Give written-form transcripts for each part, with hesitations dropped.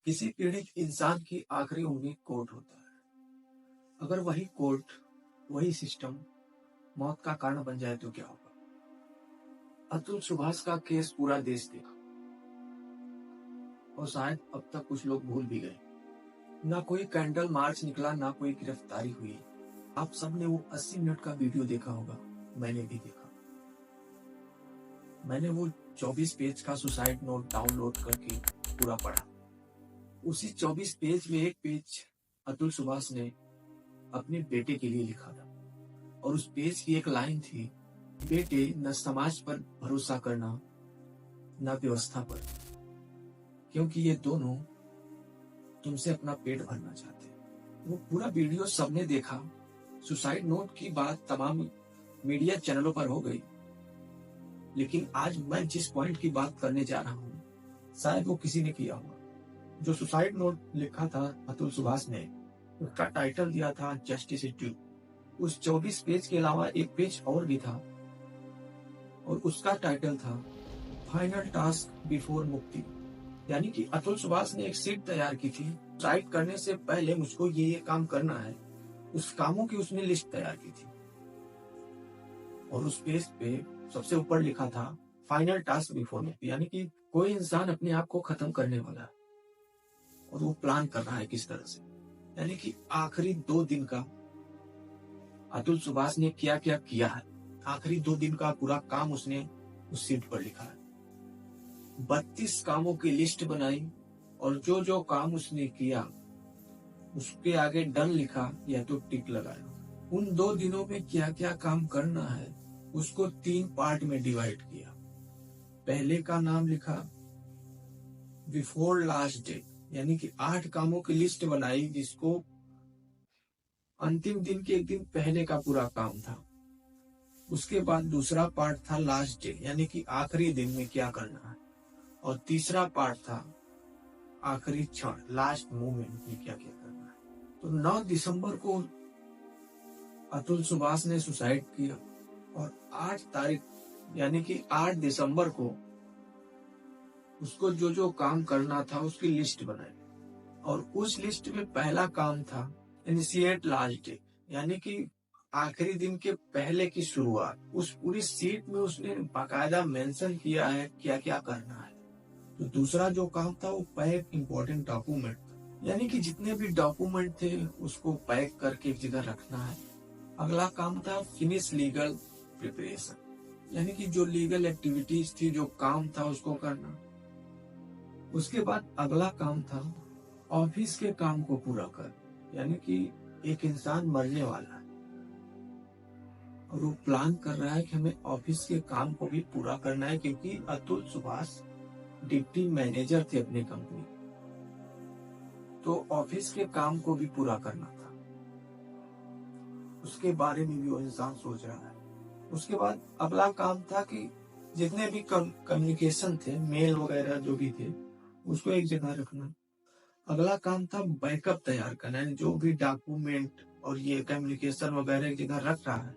किसी पीड़ित इंसान की आखिरी उम्मीद कोर्ट होता है। अगर वही कोर्ट, वही सिस्टम मौत का कारण बन जाए तो क्या होगा? अतुल सुभाष का केस पूरा देश देखा और शायद अब तक कुछ लोग भूल भी गए। ना कोई कैंडल मार्च निकला, ना कोई गिरफ्तारी हुई। आप सबने वो 80 मिनट का वीडियो देखा होगा, मैंने भी देखा। मैंने वो 24 पेज का सुसाइड नोट डाउनलोड करके पूरा पढ़ा। उसी 24 पेज में एक पेज अतुल सुभाष ने अपने बेटे के लिए लिखा था और उस पेज की एक लाइन थी, बेटे, न समाज पर भरोसा करना, न व्यवस्था पर, क्योंकि ये दोनों तुमसे अपना पेट भरना चाहते हैं। वो पूरा वीडियो सबने देखा। सुसाइड नोट की बात तमाम मीडिया चैनलों पर हो गई, लेकिन आज मैं जिस पॉइंट की बात करने जा रहा हूँ, शायद वो किसी ने किया होगा। जो सुसाइड नोट लिखा था अतुल सुभाष ने, उसका टाइटल दिया था जस्टिस इज ड्यू। उस 24 पेज के अलावा एक पेज और भी था और उसका टाइटल था फाइनल टास्क बिफोर मुक्ति। यानी कि अतुल सुभाष ने एक शीट तैयार की थी, सुसाइड करने से पहले मुझको ये काम करना है। उस कामों की उसने लिस्ट तैयार की थी और उस पेज पे सबसे ऊपर लिखा था फाइनल टास्क बिफोर मुक्ति। यानी कि कोई इंसान अपने आप को खत्म करने वाला है और वो प्लान कर रहा है किस तरह से। यानी कि आखिरी 2 दिन का अतुल सुभाष ने क्या क्या किया है, आखिरी 2 दिन का पूरा काम उसने उस शीट पर लिखा है। 32 कामों की लिस्ट बनाई और जो जो काम उसने किया उसके आगे डन लिखा या तो टिक लगाया। उन 2 दिनों में क्या क्या काम करना है उसको 3 पार्ट में डिवाइड किया। पहले का नाम लिखा बिफोर लास्ट डे, यानी कि 8 कामों की लिस्ट बनाई जिसको अंतिम दिन के एक दिन पहले का पूरा काम था। उसके बाद दूसरा पार्ट था लास्ट डे, यानी कि आखिरी दिन में क्या करना है, और तीसरा पार्ट था आखिरी क्षण, लास्ट मोमेंट में क्या क्या करना है। तो 9 दिसंबर को अतुल सुभाष ने सुसाइड किया और 8 तारीख यानी कि 8 दिसंबर को उसको जो जो काम करना था उसकी लिस्ट बनाई और उस लिस्ट में पहला काम था इनिशिएट लास्ट डे, यानी कि आखिरी दिन के पहले की शुरुआत। उस पूरी शीट में उसने बाकायदा मेंशन किया है क्या क्या करना है। तो दूसरा जो काम था वो पैक इम्पोर्टेंट डॉक्यूमेंट, यानी कि जितने भी डॉक्यूमेंट थे उसको पैक करके एक जगह रखना है। अगला काम था फिनिश लीगल प्रिपरेशन, यानी कि जो लीगल एक्टिविटीज थी, जो काम था उसको करना। उसके बाद अगला काम था ऑफिस के काम को पूरा कर, यानी कि एक इंसान मरने वाला है और वो प्लान कर रहा है कि हमें ऑफिस के काम को भी पूरा करना है, क्योंकि अतुल सुभाष डिप्टी मैनेजर थे अपनी कंपनी, तो ऑफिस के काम को भी पूरा करना था। उसके बारे में भी वो इंसान सोच रहा है। उसके बाद अगला काम था कि जितने भी कम्युनिकेशन थे, मेल वगैरह जो भी थे, उसको एक जगह रखना। अगला काम था बैकअप तैयार करना, यानी जो भी डॉक्यूमेंट और ये कम्युनिकेशन वगैरह एक जगह रख रहा है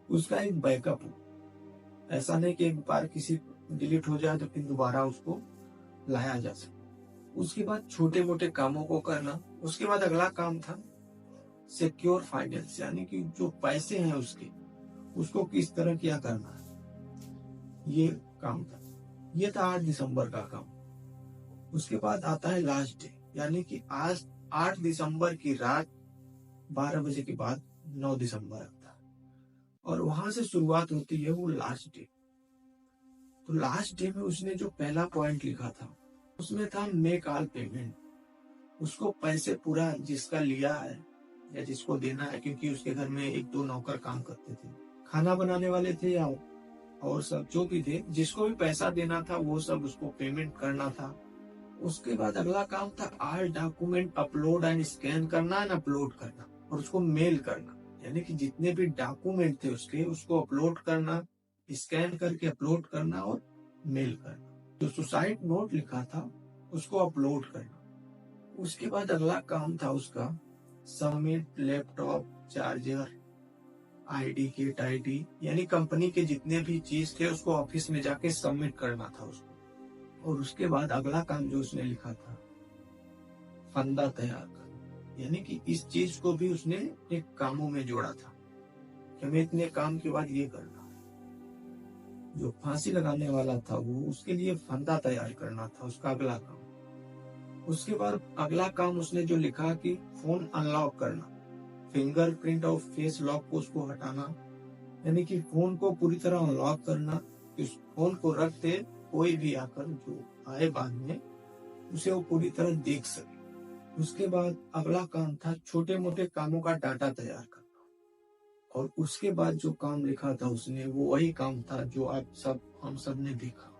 उसका एक बैकअप हो। ऐसा नहीं कि एक बार किसी डिलीट हो जाए तो फिर दोबारा उसको लाया जा सके। उसके बाद छोटे मोटे कामों को करना। उसके बाद अगला काम था सिक्योर फाइनेंस, यानी कि जो पैसे हैं उसको किस तरह क्या करना है, ये काम था। ये था 8 दिसंबर का काम। उसके बाद आता है लास्ट डे, यानी कि आज 8 दिसंबर की रात 12 बजे के बाद 9 दिसंबर आता है और वहां से शुरुआत होती है वो लास्ट डे। तो लास्ट डे में उसने जो पहला पॉइंट लिखा था उसमें था मेक ऑल पेमेंट। उसको पैसे पूरा जिसका लिया है या जिसको देना है, क्योंकि उसके घर में 1-2 नौकर काम करते थे, खाना बनाने वाले थे या और सब जो भी थे, जिसको भी पैसा देना था वो सब उसको पेमेंट करना था। उसके बाद अगला काम था all document upload and scan करना एंड अपलोड करना और उसको मेल करना, यानी कि जितने भी डॉक्यूमेंट थे उसको अपलोड करना, स्कैन करके अपलोड करना और मेल करना। जो सुसाइड नोट लिखा था उसको अपलोड करना। उसके बाद अगला काम था उसका submit laptop, charger, ID kit, ID, यानी कंपनी के जितने भी चीज थे उसको ऑफिस में जाके सबमिट करना था उसको। और उसके बाद अगला काम जो उसने लिखा था फंदा तैयार करना, यानी कि इस चीज को भी उसने एक कामों में जोड़ा था कि हमें इतने काम के बाद ये करना है। जो फांसी लगाने वाला था वो उसके लिए फंदा तैयार करना था उसका अगला काम। उसके बाद अगला काम उसने जो लिखा कि फोन अनलॉक करना, फिंगरप्रिंट और फेस लॉक को उसको हटाना, यानी कि फोन को पूरी तरह अनलॉक करना, इस फोन को रख दे, कोई भी आकर जो आए बाद में उसे वो पूरी तरह देख सके। उसके बाद अगला काम था छोटे मोटे कामों का डाटा तैयार करना, और उसके बाद जो काम लिखा था उसने वो वही काम था जो हम सब ने देखा,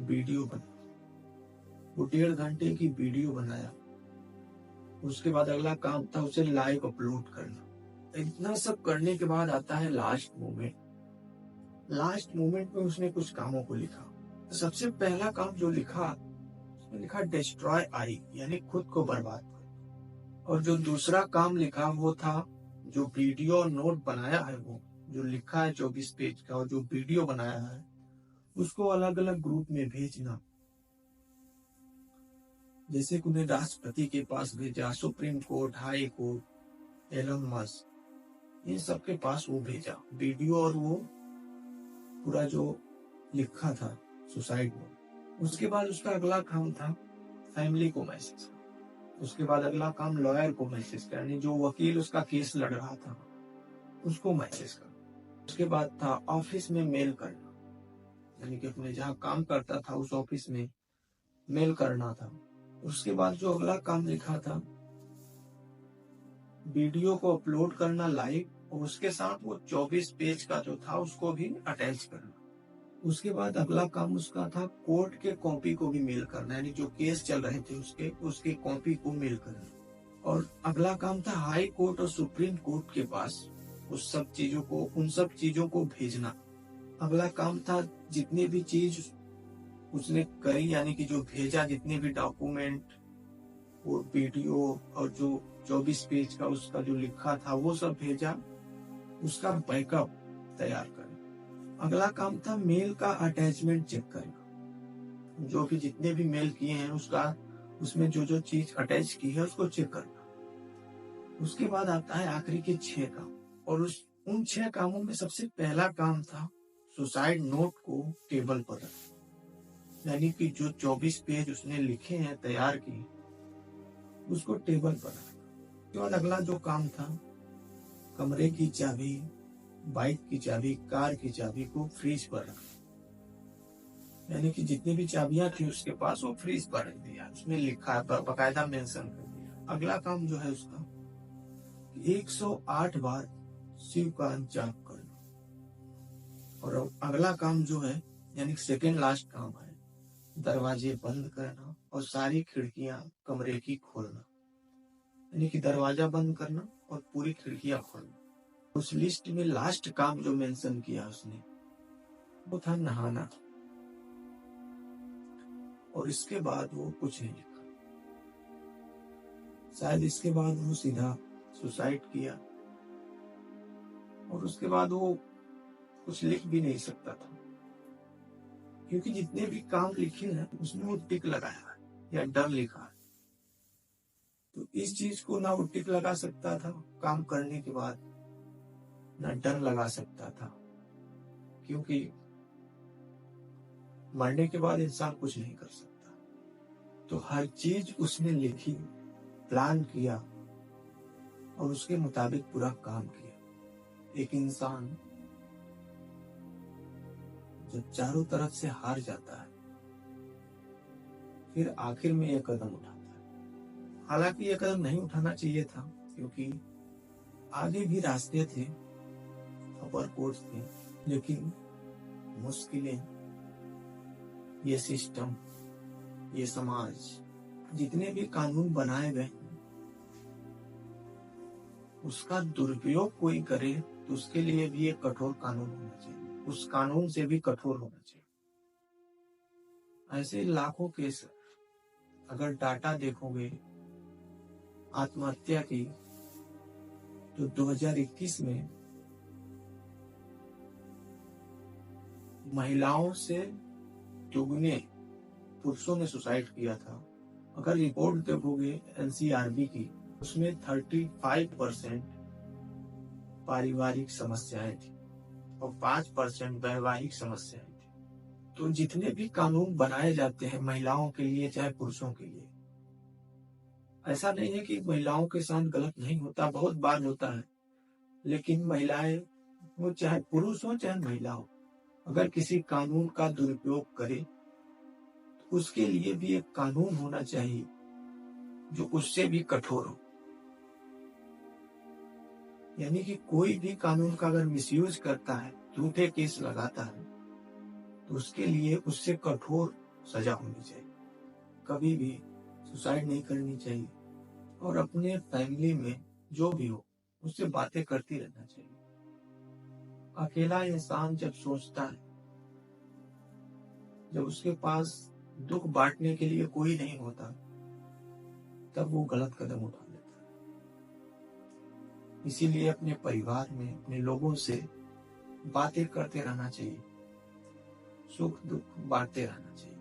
वीडियो बना। वो 1.5 घंटे की वीडियो बनाया। उसके बाद अगला काम था उसे लाइव अपलोड करना। इतना सब करने के बाद आता है लास्ट मोमेंट। लास्ट मोमेंट में उसने कुछ कामों को लिखा। सबसे पहला काम जो लिखा, उसने लिखा डिस्ट्रॉय आई, यानी खुद को बर्बाद कर। और जो दूसरा काम लिखा वो था जो वीडियो और नोट बनाया है, वो जो लिखा है 24 पेज का, और जो वीडियो बनाया है उसको अलग अलग ग्रुप में भेजना। जैसे कि उन्हें राष्ट्रपति के पास भेजा, supreme court, high court, Elon Musk, इन सब के पास वो भेजा वीडियो और वो पूरा जो लिखा था सुसाइड नोट। उसके बाद उसका अगला काम था फैमिली को मैसेज करना। उसके बाद अगला काम लॉयर को मैसेज करना, जो वकील उसका केस लड़ रहा था उसको मैसेज करना। उसके बाद था ऑफिस में मेल करना, यानी कि अपने जहाँ काम करता था उस ऑफिस में मेल करना था। उसके बाद जो अगला काम लिखा था वीडियो को अपलोड करना लाइव, और उसके साथ वो 24 पेज का जो था उसको भी अटैच करना। उसके बाद अगला काम उसका था कोर्ट के कॉपी को भी मेल करना, यानी जो केस चल रहे थे उसके कॉपी को मेल करना। और अगला काम था हाई कोर्ट और सुप्रीम कोर्ट के पास उन सब चीजों को भेजना। अगला काम था जितनी भी चीज उसने करी, यानी कि जो भेजा, जितने भी डॉक्यूमेंट, वो वीडियो और जो 24 पेज का उसका जो लिखा था वो सब भेजा, उसका बैकअप तैयार करें। अगला काम था मेल का अटैचमेंट चेक करना, जो भी जितने भी मेल किए हैं उसमें जो जो चीज अटैच की है उसको चेक करना। उसके बाद आता है आखिरी के 6 काम, और उन 6 कामों में सबसे पहला काम था सुसाइड नोट को टेबल पर रखना, यानी कि जो 24 पेज उसने लिखे हैं, तैयार किए, उसको टेबल पर रखना। उसके बाद अगला जो काम था कमरे की चाबी, बाइक की चाबी, कार की चाबी को फ्रीज पर रखना, यानी कि जितनी भी चाबियां थी उसके पास वो फ्रीज पर रख दिया, उसमें लिखा है, बकायदा मेंशन कर दिया। अगला काम जो है उसका 108 बार शिव का जाप करना। और अगला काम जो है, यानी सेकेंड लास्ट काम है, दरवाजे बंद करना और सारी खिड़कियां कमरे की खोलना, यानी कि दरवाजा बंद करना और पूरी खिड़कियां खोलना। उस लिस्ट में लास्ट काम जो मेंशन किया उसने वो था नहाना, और इसके बाद वो कुछ नहीं लिखा। शायद इसके बाद वो सीधा सुसाइड किया, और उसके बाद वो कुछ लिख भी नहीं सकता था, क्योंकि जितने भी काम लिखे हैं उसमें वो टिक लगाया है या डर लिखा है। तो इस चीज को ना वो टिक लगा सकता था काम करने के बाद, ना डर लगा सकता था, क्योंकि मरने के बाद इंसान कुछ नहीं कर सकता। तो हर चीज उसने लिखी, प्लान किया और उसके मुताबिक पूरा काम किया। एक इंसान जब चारों तरफ से हार जाता है फिर आखिर में यह कदम उठाता है। हालांकि यह कदम नहीं उठाना चाहिए था, क्योंकि आगे भी रास्ते थे, अपर कोर्स थे, लेकिन मुश्किलें, ये सिस्टम, ये समाज, जितने भी कानून बनाए गए उसका दुरुपयोग कोई करे तो उसके लिए भी एक कठोर कानून होना चाहिए, उस कानून से भी कठोर होना चाहिए। ऐसे लाखों केस अगर डाटा देखोगे आत्महत्या की, तो 2021 में महिलाओं से दुगने पुरुषों ने सुसाइड किया था, अगर रिपोर्ट देखोगे एनसीआरबी की, उसमें 35% पारिवारिक समस्याएं थी और 5% वैवाहिक समस्याएं थी। तो जितने भी कानून बनाए जाते हैं महिलाओं के लिए चाहे पुरुषों के लिए, ऐसा नहीं है कि महिलाओं के साथ गलत नहीं होता, बहुत बार होता है, लेकिन महिलाएं, वो चाहे पुरुष हो चाहे महिला हो, अगर किसी कानून का दुरुपयोग करे तो उसके लिए भी एक कानून होना चाहिए जो उससे भी कठोर हो। यानी कि कोई भी कानून का अगर मिसयूज करता है, झूठे केस लगाता है, तो उसके लिए उससे कठोर सजा होनी चाहिए। कभी भी सुसाइड नहीं करनी चाहिए और अपने फैमिली में जो भी हो उससे बातें करती रहना चाहिए। अकेला इंसान जब सोचता है, जब उसके पास दुख बांटने के लिए कोई नहीं होता, तब वो गलत कदम उठा लेता है। इसीलिए अपने परिवार में अपने लोगों से बातें करते रहना चाहिए, सुख दुख बांटते रहना चाहिए।